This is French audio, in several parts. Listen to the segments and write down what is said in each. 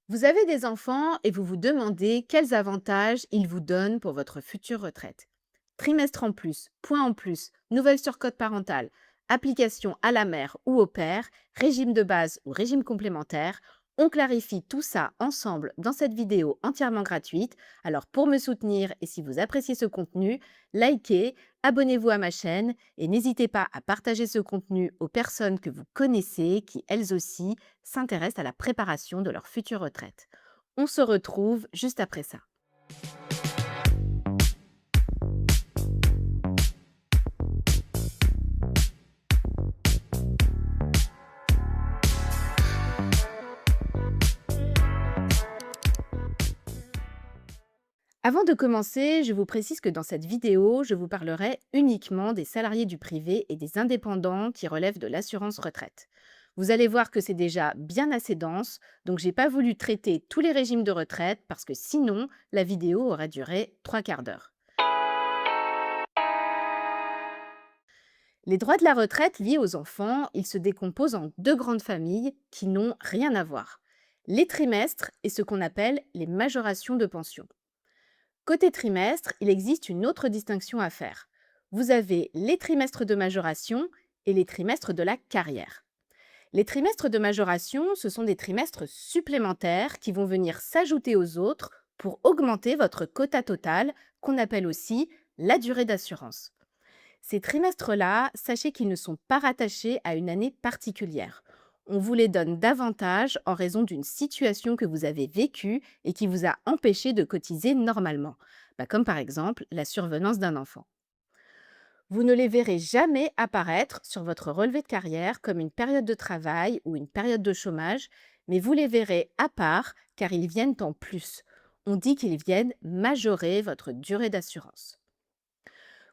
Vous avez des enfants et vous vous demandez quels avantages ils vous donnent pour votre future retraite. Trimestre en plus, point en plus, nouvelle surcote parentale, application à la mère ou au père, régime de base ou régime complémentaire, on clarifie tout ça ensemble dans cette vidéo entièrement gratuite. Alors pour me soutenir et si vous appréciez ce contenu, likez, abonnez-vous à ma chaîne et n'hésitez pas à partager ce contenu aux personnes que vous connaissez qui elles aussi s'intéressent à la préparation de leur future retraite. On se retrouve juste après ça. Avant de commencer, je vous précise que dans cette vidéo, je vous parlerai uniquement des salariés du privé et des indépendants qui relèvent de l'assurance retraite. Vous allez voir que c'est déjà bien assez dense, donc j'ai pas voulu traiter tous les régimes de retraite parce que sinon, la vidéo aurait duré 3 quarts d'heure. Les droits de la retraite liés aux enfants, ils se décomposent en deux grandes familles qui n'ont rien à voir. Les trimestres et ce qu'on appelle les majorations de pension. Côté trimestre, il existe une autre distinction à faire. Vous avez les trimestres de majoration et les trimestres de la carrière. Les trimestres de majoration, ce sont des trimestres supplémentaires qui vont venir s'ajouter aux autres pour augmenter votre quota total, qu'on appelle aussi la durée d'assurance. Ces trimestres-là, sachez qu'ils ne sont pas rattachés à une année particulière. On vous les donne davantage en raison d'une situation que vous avez vécue et qui vous a empêché de cotiser normalement, comme par exemple la survenance d'un enfant. Vous ne les verrez jamais apparaître sur votre relevé de carrière comme une période de travail ou une période de chômage, mais vous les verrez à part car ils viennent en plus. On dit qu'ils viennent majorer votre durée d'assurance.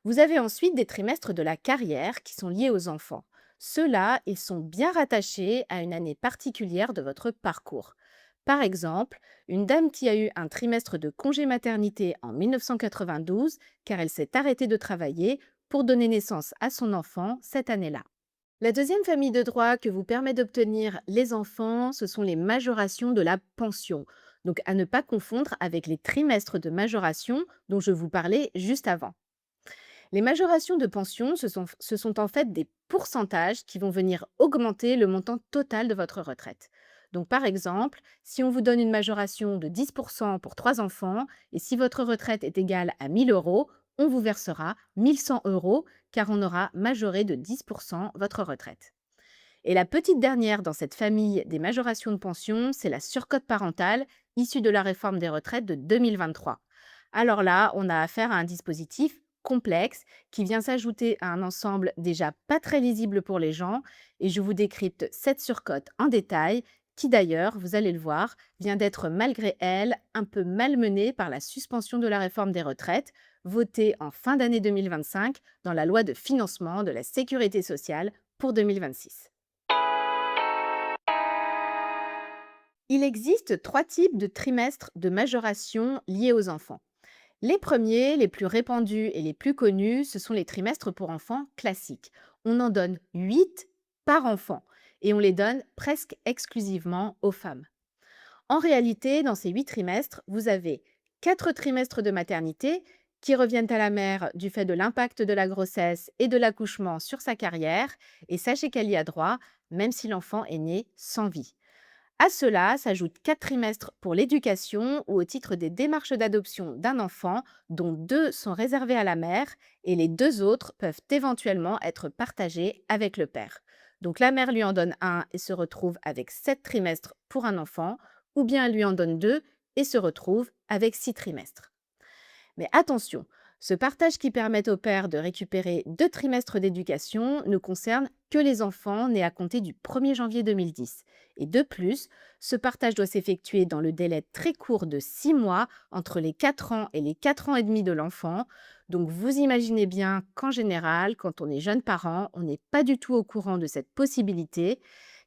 Vous avez ensuite des trimestres de la carrière qui sont liés aux enfants. Ceux-là, ils sont bien rattachés à une année particulière de votre parcours. Par exemple, une dame qui a eu un trimestre de congé maternité en 1992 car elle s'est arrêtée de travailler pour donner naissance à son enfant cette année-là. La deuxième famille de droits que vous permet d'obtenir les enfants, ce sont les majorations de la pension. Donc à ne pas confondre avec les trimestres de majoration dont je vous parlais juste avant. Les majorations de pension, ce sont en fait des pourcentages qui vont venir augmenter le montant total de votre retraite. Donc par exemple, si on vous donne une majoration de 10% pour 3 enfants, et si votre retraite est égale à 1000 euros, on vous versera 1100 euros car on aura majoré de 10% votre retraite. Et la petite dernière dans cette famille des majorations de pension, c'est la surcote parentale issue de la réforme des retraites de 2023. Alors là, on a affaire à un dispositif complexe qui vient s'ajouter à un ensemble déjà pas très lisible pour les gens et je vous décrypte cette surcote en détail qui d'ailleurs, vous allez le voir, vient d'être malgré elle un peu malmenée par la suspension de la réforme des retraites votée en fin d'année 2025 dans la loi de financement de la sécurité sociale pour 2026. Il existe trois types de trimestres de majoration liés aux enfants. Les premiers, les plus répandus et les plus connus, ce sont les trimestres pour enfants classiques. On en donne 8 par enfant et on les donne presque exclusivement aux femmes. En réalité, dans ces 8 trimestres, vous avez 4 trimestres de maternité qui reviennent à la mère du fait de l'impact de la grossesse et de l'accouchement sur sa carrière, et sachez qu'elle y a droit même si l'enfant est né sans vie. À cela s'ajoutent 4 trimestres pour l'éducation ou au titre des démarches d'adoption d'un enfant, dont 2 sont réservés à la mère et les 2 autres peuvent éventuellement être partagés avec le père. Donc la mère lui en donne un et se retrouve avec 7 trimestres pour un enfant, ou bien elle lui en donne 2 et se retrouve avec 6 trimestres. Mais attention, ce partage qui permet au père de récupérer 2 trimestres d'éducation ne concerne que les enfants nés à compter du 1er janvier 2010. Et de plus, ce partage doit s'effectuer dans le délai très court de 6 mois entre les 4 ans et les 4 ans et demi de l'enfant. Donc vous imaginez bien qu'en général, quand on est jeune parent, on n'est pas du tout au courant de cette possibilité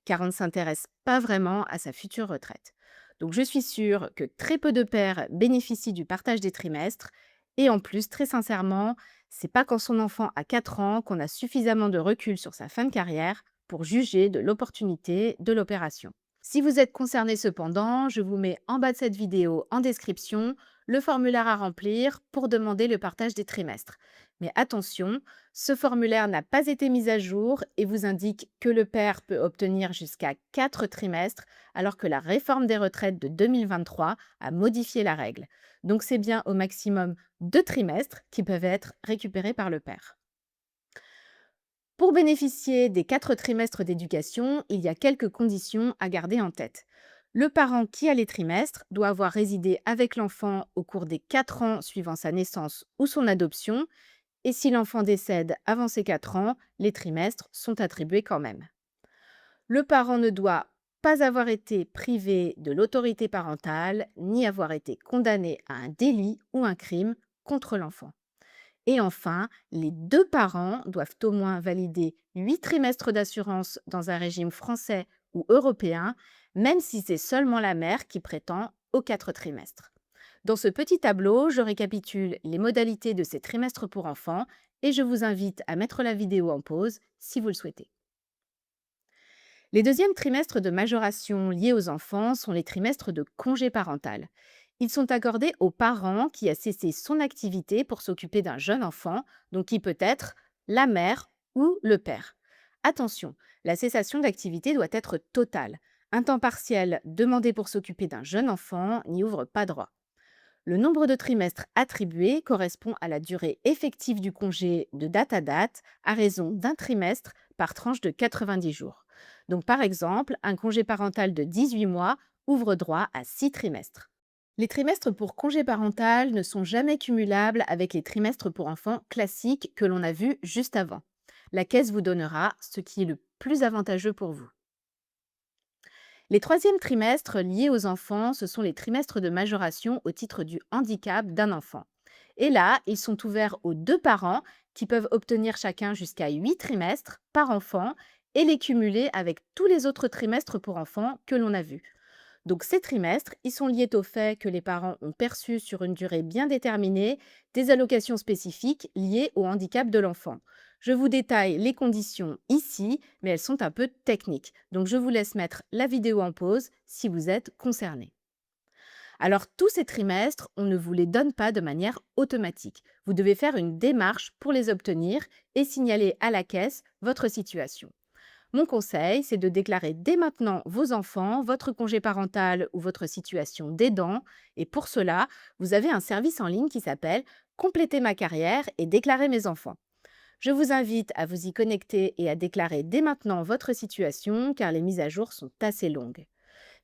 car on ne s'intéresse pas vraiment à sa future retraite. Donc je suis sûre que très peu de pères bénéficient du partage des trimestres et en plus, très sincèrement, c'est pas quand son enfant a 4 ans qu'on a suffisamment de recul sur sa fin de carrière pour juger de l'opportunité de l'opération. Si vous êtes concerné cependant, je vous mets en bas de cette vidéo en description le formulaire à remplir pour demander le partage des trimestres. Mais attention, ce formulaire n'a pas été mis à jour et vous indique que le père peut obtenir jusqu'à 4 trimestres alors que la réforme des retraites de 2023 a modifié la règle. Donc c'est bien au maximum 2 trimestres qui peuvent être récupérés par le père. Pour bénéficier des 4 trimestres d'éducation, il y a quelques conditions à garder en tête. Le parent qui a les trimestres doit avoir résidé avec l'enfant au cours des 4 ans suivant sa naissance ou son adoption, et si l'enfant décède avant ces 4 ans, les trimestres sont attribués quand même. Le parent ne doit pas avoir été privé de l'autorité parentale, ni avoir été condamné à un délit ou un crime contre l'enfant. Et enfin, les deux parents doivent au moins valider 8 trimestres d'assurance dans un régime français ou européen, même si c'est seulement la mère qui prétend aux 4 trimestres. Dans ce petit tableau, je récapitule les modalités de ces trimestres pour enfants et je vous invite à mettre la vidéo en pause si vous le souhaitez. Les deuxièmes trimestres de majoration liés aux enfants sont les trimestres de congé parental. Ils sont accordés au parent qui a cessé son activité pour s'occuper d'un jeune enfant, donc qui peut être la mère ou le père. Attention, la cessation d'activité doit être totale. Un temps partiel demandé pour s'occuper d'un jeune enfant n'y ouvre pas droit. Le nombre de trimestres attribués correspond à la durée effective du congé de date à date, à raison d'un trimestre par tranche de 90 jours. Donc par exemple, un congé parental de 18 mois ouvre droit à 6 trimestres. Les trimestres pour congé parental ne sont jamais cumulables avec les trimestres pour enfants classiques que l'on a vus juste avant. La caisse vous donnera ce qui est le plus avantageux pour vous. Les troisièmes trimestres liés aux enfants, ce sont les trimestres de majoration au titre du handicap d'un enfant. Et là, ils sont ouverts aux deux parents qui peuvent obtenir chacun jusqu'à 8 trimestres par enfant et les cumuler avec tous les autres trimestres pour enfants que l'on a vus. Donc ces trimestres, ils sont liés au fait que les parents ont perçu sur une durée bien déterminée des allocations spécifiques liées au handicap de l'enfant. Je vous détaille les conditions ici, mais elles sont un peu techniques. Donc je vous laisse mettre la vidéo en pause si vous êtes concerné. Alors tous ces trimestres, on ne vous les donne pas de manière automatique. Vous devez faire une démarche pour les obtenir et signaler à la caisse votre situation. Mon conseil, c'est de déclarer dès maintenant vos enfants, votre congé parental ou votre situation d'aidant. Et pour cela, vous avez un service en ligne qui s'appelle Compléter ma carrière et déclarer mes enfants. Je vous invite à vous y connecter et à déclarer dès maintenant votre situation car les mises à jour sont assez longues.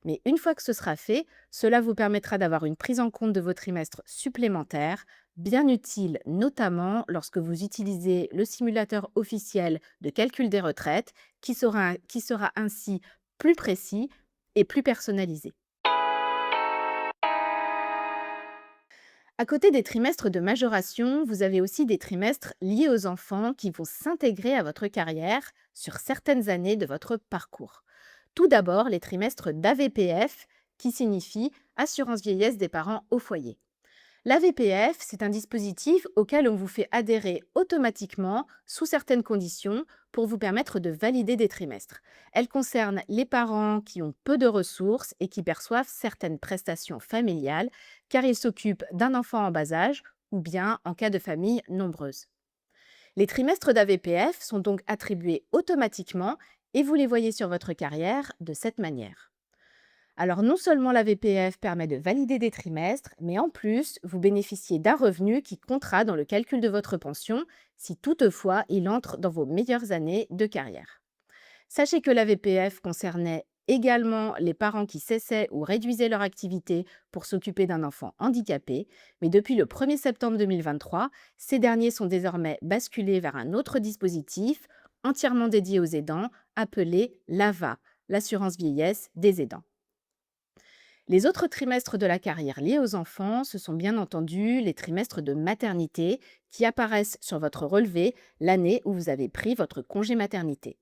Mais une fois que ce sera fait, cela vous permettra d'avoir une prise en compte de vos trimestres supplémentaires, bien utile notamment lorsque vous utilisez le simulateur officiel de calcul des retraites, qui sera ainsi plus précis et plus personnalisé. À côté des trimestres de majoration, vous avez aussi des trimestres liés aux enfants qui vont s'intégrer à votre carrière sur certaines années de votre parcours. Tout d'abord, les trimestres d'AVPF, qui signifie Assurance vieillesse des parents au foyer. L'AVPF, c'est un dispositif auquel on vous fait adhérer automatiquement sous certaines conditions pour vous permettre de valider des trimestres. Elle concerne les parents qui ont peu de ressources et qui perçoivent certaines prestations familiales car ils s'occupent d'un enfant en bas âge ou bien en cas de famille nombreuse. Les trimestres d'AVPF sont donc attribués automatiquement et vous les voyez sur votre carrière de cette manière. Alors non seulement la VPF permet de valider des trimestres, mais en plus, vous bénéficiez d'un revenu qui comptera dans le calcul de votre pension si toutefois il entre dans vos meilleures années de carrière. Sachez que la VPF concernait également les parents qui cessaient ou réduisaient leur activité pour s'occuper d'un enfant handicapé, mais depuis le 1er septembre 2023, ces derniers sont désormais basculés vers un autre dispositif entièrement dédié aux aidants, appelé l'AVA, l'assurance vieillesse des aidants. Les autres trimestres de la carrière liés aux enfants, ce sont bien entendu les trimestres de maternité qui apparaissent sur votre relevé l'année où vous avez pris votre congé maternité.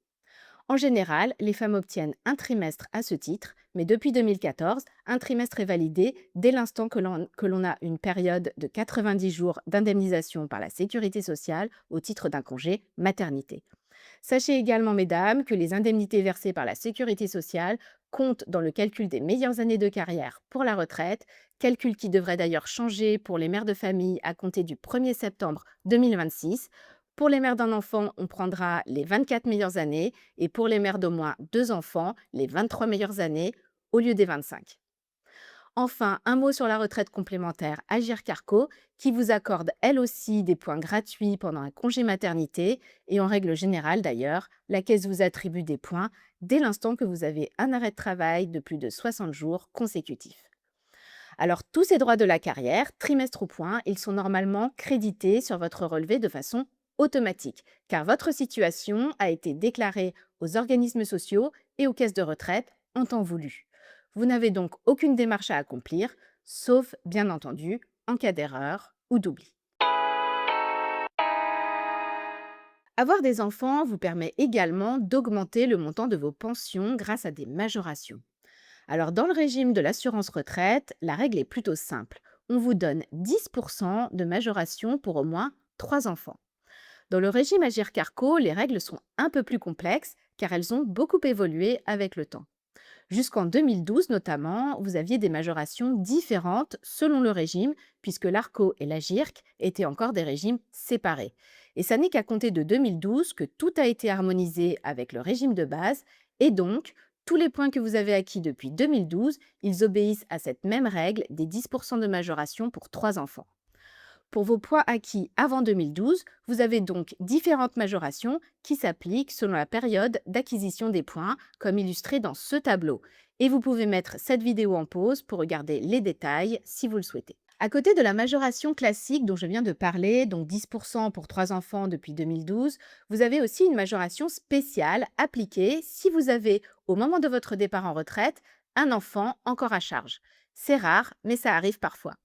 En général, les femmes obtiennent un trimestre à ce titre, mais depuis 2014, un trimestre est validé dès l'instant que l'on a une période de 90 jours d'indemnisation par la sécurité sociale au titre d'un congé maternité. Sachez également, mesdames, que les indemnités versées par la sécurité sociale compte dans le calcul des meilleures années de carrière pour la retraite, calcul qui devrait d'ailleurs changer pour les mères de famille à compter du 1er septembre 2026. Pour les mères d'un enfant, on prendra les 24 meilleures années et pour les mères d'au moins 2 enfants, les 23 meilleures années au lieu des 25. Enfin, un mot sur la retraite complémentaire Agir Carco, qui vous accorde elle aussi des points gratuits pendant un congé maternité. Et en règle générale d'ailleurs, la caisse vous attribue des points dès l'instant que vous avez un arrêt de travail de plus de 60 jours consécutifs. Alors tous ces droits de la carrière, trimestre au point, ils sont normalement crédités sur votre relevé de façon automatique, car votre situation a été déclarée aux organismes sociaux et aux caisses de retraite en temps voulu. Vous n'avez donc aucune démarche à accomplir, sauf bien entendu en cas d'erreur ou d'oubli. Avoir des enfants vous permet également d'augmenter le montant de vos pensions grâce à des majorations. Alors, dans le régime de l'assurance retraite, la règle est plutôt simple. On vous donne 10% de majoration pour au moins 3 enfants. Dans le régime Agir Carco, les règles sont un peu plus complexes car elles ont beaucoup évolué avec le temps. Jusqu'en 2012 notamment, vous aviez des majorations différentes selon le régime, puisque l'ARCO et l'AGIRC étaient encore des régimes séparés. Et ça n'est qu'à compter de 2012 que tout a été harmonisé avec le régime de base, et donc tous les points que vous avez acquis depuis 2012, ils obéissent à cette même règle des 10% de majoration pour 3 enfants. Pour vos points acquis avant 2012, vous avez donc différentes majorations qui s'appliquent selon la période d'acquisition des points, comme illustré dans ce tableau. Et vous pouvez mettre cette vidéo en pause pour regarder les détails si vous le souhaitez. À côté de la majoration classique dont je viens de parler, donc 10% pour 3 enfants depuis 2012, vous avez aussi une majoration spéciale appliquée si vous avez, au moment de votre départ en retraite, un enfant encore à charge. C'est rare, mais ça arrive parfois.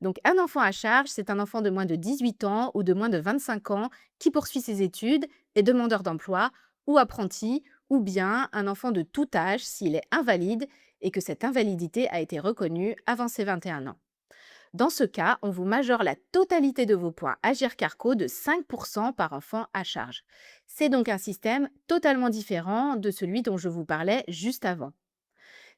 Donc un enfant à charge, c'est un enfant de moins de 18 ans ou de moins de 25 ans qui poursuit ses études, est demandeur d'emploi ou apprenti, ou bien un enfant de tout âge s'il est invalide et que cette invalidité a été reconnue avant ses 21 ans. Dans ce cas, on vous majore la totalité de vos points Agir Carco de 5% par enfant à charge. C'est donc un système totalement différent de celui dont je vous parlais juste avant.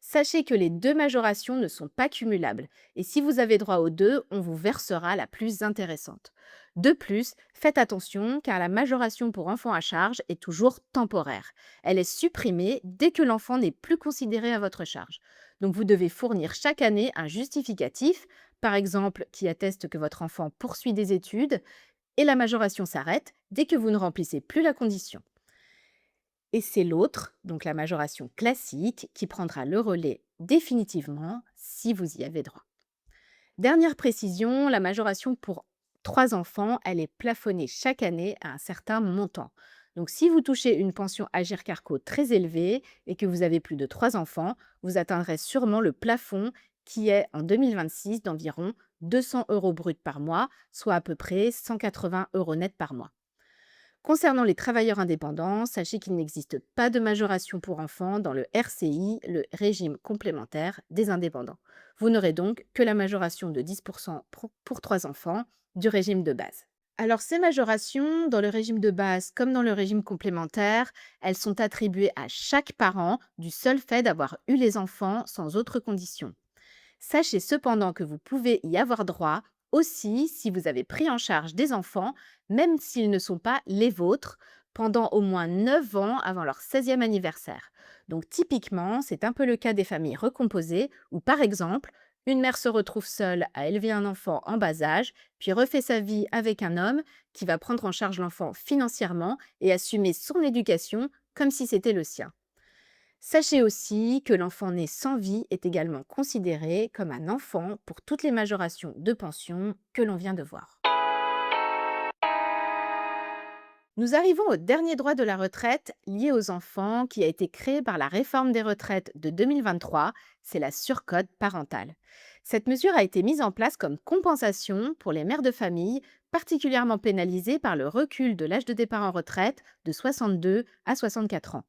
Sachez que les deux majorations ne sont pas cumulables et si vous avez droit aux deux, on vous versera la plus intéressante. De plus, faites attention car la majoration pour enfant à charge est toujours temporaire. Elle est supprimée dès que l'enfant n'est plus considéré à votre charge. Donc vous devez fournir chaque année un justificatif, par exemple qui atteste que votre enfant poursuit des études, et la majoration s'arrête dès que vous ne remplissez plus la condition. Et c'est l'autre, donc la majoration classique, qui prendra le relais définitivement si vous y avez droit. Dernière précision, la majoration pour 3 enfants, elle est plafonnée chaque année à un certain montant. Donc si vous touchez une pension Agir Carco très élevée et que vous avez plus de 3 enfants, vous atteindrez sûrement le plafond qui est en 2026 d'environ 200 euros bruts par mois, soit à peu près 180 euros net par mois. Concernant les travailleurs indépendants, sachez qu'il n'existe pas de majoration pour enfants dans le RCI, le régime complémentaire des indépendants. Vous n'aurez donc que la majoration de 10% pour 3 enfants du régime de base. Alors ces majorations, dans le régime de base comme dans le régime complémentaire, elles sont attribuées à chaque parent du seul fait d'avoir eu les enfants sans autre condition. Sachez cependant que vous pouvez y avoir droit aussi si vous avez pris en charge des enfants, même s'ils ne sont pas les vôtres, pendant au moins 9 ans avant leur 16e anniversaire. Donc typiquement, c'est un peu le cas des familles recomposées où par exemple, une mère se retrouve seule à élever un enfant en bas âge, puis refait sa vie avec un homme qui va prendre en charge l'enfant financièrement et assumer son éducation comme si c'était le sien. Sachez aussi que l'enfant né sans vie est également considéré comme un enfant pour toutes les majorations de pension que l'on vient de voir. Nous arrivons au dernier droit de la retraite lié aux enfants qui a été créé par la réforme des retraites de 2023, c'est la surcote parentale. Cette mesure a été mise en place comme compensation pour les mères de famille particulièrement pénalisées par le recul de l'âge de départ en retraite de 62 à 64 ans.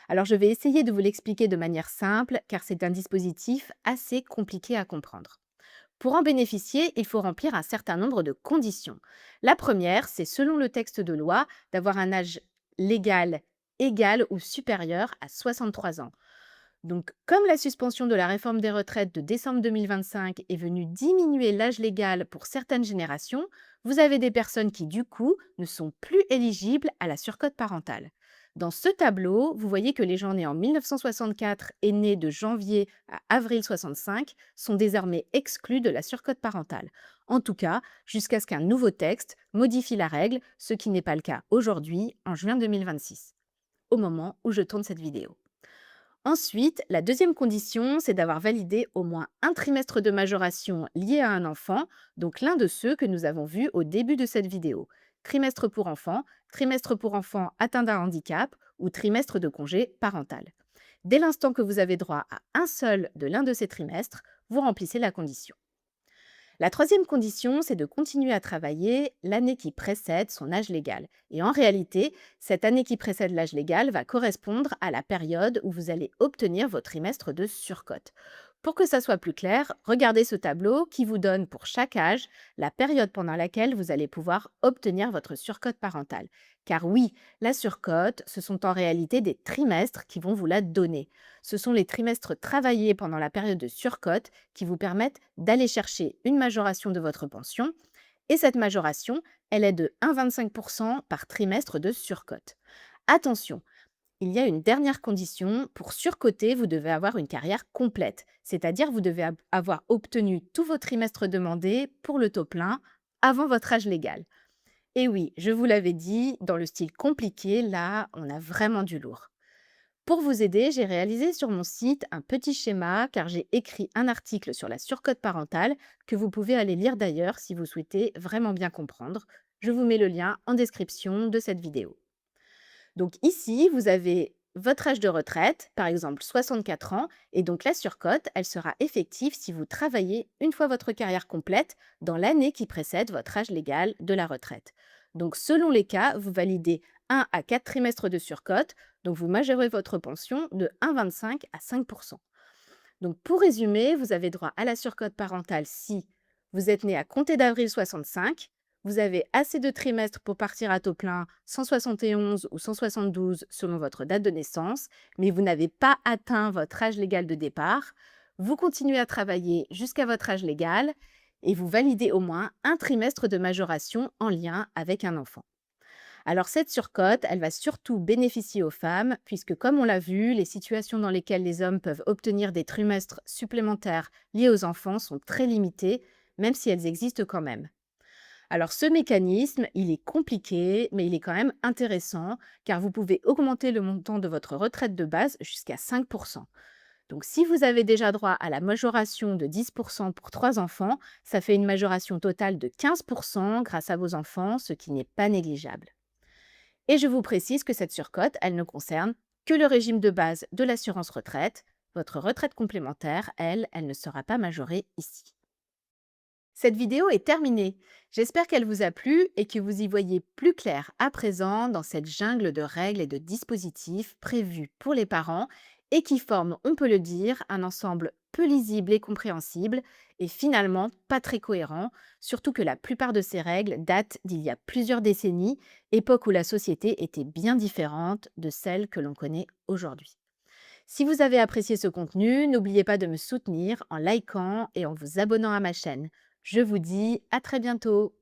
Alors je vais essayer de vous l'expliquer de manière simple car c'est un dispositif assez compliqué à comprendre. Pour en bénéficier, il faut remplir un certain nombre de conditions. La première, c'est selon le texte de loi d'avoir un âge légal égal ou supérieur à 63 ans. Donc, comme la suspension de la réforme des retraites de décembre 2025 est venue diminuer l'âge légal pour certaines générations, vous avez des personnes qui, du coup, ne sont plus éligibles à la surcote parentale. Dans ce tableau, vous voyez que les gens nés en 1964 et nés de janvier à avril 65 sont désormais exclus de la surcote parentale. En tout cas, jusqu'à ce qu'un nouveau texte modifie la règle, ce qui n'est pas le cas aujourd'hui, en juin 2026, au moment où je tourne cette vidéo. Ensuite, la deuxième condition, c'est d'avoir validé au moins un trimestre de majoration lié à un enfant, donc l'un de ceux que nous avons vus au début de cette vidéo. Trimestre pour enfant atteint d'un handicap ou trimestre de congé parental. Dès l'instant que vous avez droit à un seul de l'un de ces trimestres, vous remplissez la condition. La troisième condition, c'est de continuer à travailler l'année qui précède son âge légal. Et en réalité, cette année qui précède l'âge légal va correspondre à la période où vous allez obtenir votre trimestre de surcote. Pour que ça soit plus clair, regardez ce tableau qui vous donne pour chaque âge la période pendant laquelle vous allez pouvoir obtenir votre surcote parentale. Car oui, la surcote, ce sont en réalité des trimestres qui vont vous la donner. Ce sont les trimestres travaillés pendant la période de surcote qui vous permettent d'aller chercher une majoration de votre pension. Et cette majoration, elle est de 1,25% par trimestre de surcote. Attention, il y a une dernière condition. Pour surcoter, vous devez avoir une carrière complète. C'est-à-dire vous devez avoir obtenu tous vos trimestres demandés pour le taux plein avant votre âge légal. Et oui, je vous l'avais dit, dans le style compliqué, là, on a vraiment du lourd. Pour vous aider, j'ai réalisé sur mon site un petit schéma car j'ai écrit un article sur la surcote parentale que vous pouvez aller lire d'ailleurs si vous souhaitez vraiment bien comprendre. Je vous mets le lien en description de cette vidéo. Donc ici, vous avez votre âge de retraite, par exemple 64 ans, et donc la surcote, elle sera effective si vous travaillez une fois votre carrière complète dans l'année qui précède votre âge légal de la retraite. Donc selon les cas, vous validez 1 à 4 trimestres de surcote, donc vous majorez votre pension de 1,25 à 5%. Donc pour résumer, vous avez droit à la surcote parentale si vous êtes né à compter d'avril 65, vous avez assez de trimestres pour partir à taux plein 171 ou 172 selon votre date de naissance, mais vous n'avez pas atteint votre âge légal de départ, vous continuez à travailler jusqu'à votre âge légal et vous validez au moins un trimestre de majoration en lien avec un enfant. Alors cette surcote, elle va surtout bénéficier aux femmes, puisque comme on l'a vu, les situations dans lesquelles les hommes peuvent obtenir des trimestres supplémentaires liés aux enfants sont très limitées, même si elles existent quand même. Alors ce mécanisme, il est compliqué, mais il est quand même intéressant, car vous pouvez augmenter le montant de votre retraite de base jusqu'à 5%. Donc si vous avez déjà droit à la majoration de 10% pour 3 enfants, ça fait une majoration totale de 15% grâce à vos enfants, ce qui n'est pas négligeable. Et je vous précise que cette surcote, elle ne concerne que le régime de base de l'assurance retraite. Votre retraite complémentaire, elle, elle ne sera pas majorée ici. Cette vidéo est terminée. J'espère qu'elle vous a plu et que vous y voyez plus clair à présent dans cette jungle de règles et de dispositifs prévus pour les parents et qui forment, on peut le dire, un ensemble peu lisible et compréhensible et finalement pas très cohérent, surtout que la plupart de ces règles datent d'il y a plusieurs décennies, époque où la société était bien différente de celle que l'on connaît aujourd'hui. Si vous avez apprécié ce contenu, n'oubliez pas de me soutenir en likant et en vous abonnant à ma chaîne. Je vous dis à très bientôt.